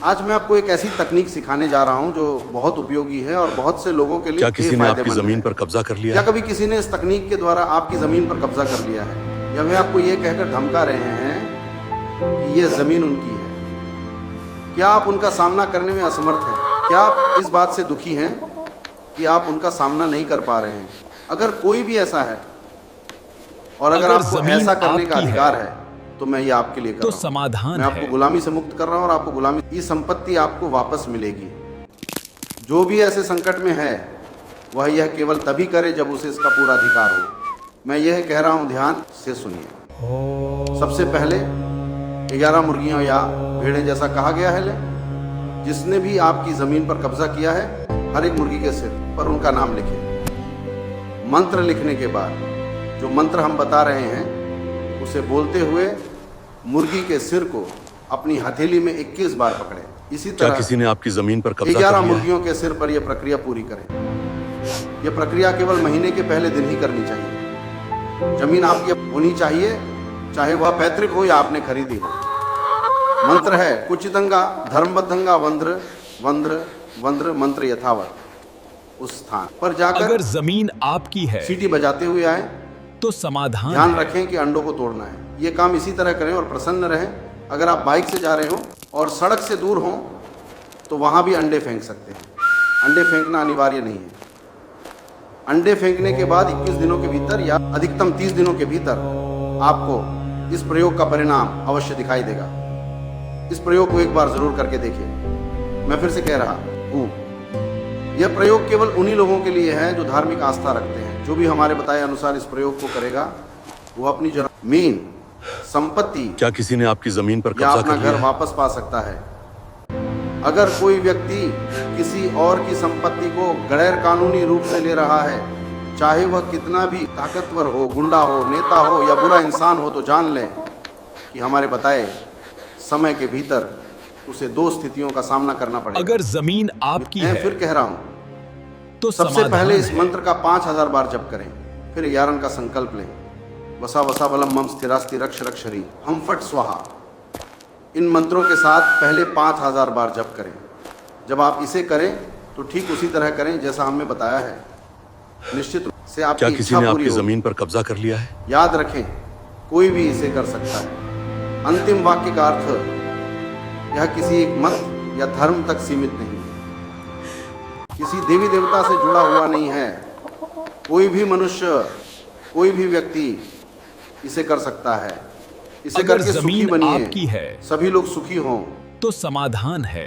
आज मैं आपको एक ऐसी तकनीक सिखाने जा रहा हूं जो बहुत उपयोगी है और बहुत से लोगों के लिए क्या किसी ने आपकी फायदेमंद जमीन है। पर कब्जा कर लिया क्या है? कभी किसी ने इस तकनीक के द्वारा आपकी जमीन पर कब्जा कर लिया है, या वे आपको ये कहकर धमका रहे हैं कि ये जमीन उनकी है? क्या आप उनका सामना करने में असमर्थ हैं? क्या आप इस बात से दुखी हैं कि आप उनका सामना नहीं कर पा रहे हैं? अगर कोई भी ऐसा है और अगर आपको ऐसा करने का अधिकार है तो मैं ये आपके लिए कर तो रहा हूं। समाधान मैं आपको है। गुलामी से मुक्त कर रहा हूं और आपको गुलामी की संपत्ति आपको वापस मिलेगी। जो भी ऐसे संकट में है वह यह केवल तभी करे जब उसे इसका पूरा अधिकार हो। मैं यह कह रहा हूं, ध्यान से सुनिए। सबसे पहले 11 मुर्गियां या भेड़ें, जैसा कहा गया है, जिसने भी आपकी जमीन पर कब्जा किया है, हर एक मुर्गी के सिर पर उनका नाम लिखे। मंत्र लिखने के बाद जो मंत्र हम बता रहे हैं उसे बोलते हुए मुर्गी के सिर को अपनी हथेली में 21 बार पकड़े। इसी क्या तरह किसी ने आपकी जमीन पर कब्जा 11 कर लिया है? मुर्गियों के सिर पर यह प्रक्रिया पूरी करें। यह प्रक्रिया केवल महीने के पहले दिन ही करनी चाहिए। जमीन आपकी होनी चाहिए, चाहे वह पैतृक हो या आपने खरीदी हो। मंत्र है कुचितंगा धर्मबद्धंगा वंद्र वंद्र वंद्र मंत्र यथावत। उस स्थान पर जाकर अगर जमीन आपकी है सीटी बजाते हुए आए। तो समाधान ध्यान है। रखें कि अंडों को तोड़ना है। ये काम इसी तरह करें और प्रसन्न रहें। अगर आप बाइक से जा रहे हो और सड़क से दूर हो तो वहां भी अंडे फेंक सकते हैं। अंडे फेंकना अनिवार्य नहीं है। अंडे फेंकने के बाद 21 दिनों के भीतर या अधिकतम 30 दिनों के भीतर आपको इस प्रयोग का परिणाम अवश्य दिखाई देगा। इस प्रयोग को एक बार जरूर करके देखिए। मैं फिर से कह रहा हूँ, यह प्रयोग केवल उन्हीं लोगों के लिए है जो धार्मिक आस्था रखते हैं। जो भी हमारे बताए अनुसार इस प्रयोग को करेगा वो अपनी जमीन, संपत्ति क्या किसी ने आपकी जमीन पर या कब्जा अपना कर लिया घर है? वापस पा सकता है। अगर कोई व्यक्ति किसी और की संपत्ति को गैर कानूनी रूप से ले रहा है, चाहे वह कितना भी ताकतवर हो, गुंडा हो, नेता हो या बुरा इंसान हो, तो जान लें कि हमारे बताए समय के भीतर उसे 2 स्थितियों का सामना करना पड़ेगा। अगर जमीन आपकी मैं है फिर कह रहा हूं, तो सबसे समाधान पहले इस है। मंत्र का 5000 बार जप करें। फिर 11 का संकल्प लें। वसा वसा बलम मम स्थिरास्ति रक्ष रक्ष शरीर हम फट स्वाहा। इन मंत्रों के साथ पहले 5000 बार जप करें। जब आप इसे करें तो ठीक उसी तरह करें जैसा हमने बताया है। निश्चित रूप से क्या आपकी किसी इच्छा ने पूरी आपकी होगी। जमीन पर कब्जा कर लिया है? याद रखें, कोई भी इसे कर सकता है। अंतिम वाक्य का अर्थ यह किसी एक मत या धर्म तक सीमित नहीं, किसी देवी देवता से जुड़ा हुआ नहीं है। कोई भी मनुष्य, कोई भी व्यक्ति इसे कर सकता है। इसे अगर करके सुखी जमीन बनिए, आपकी है सभी लोग सुखी हों। तो समाधान है।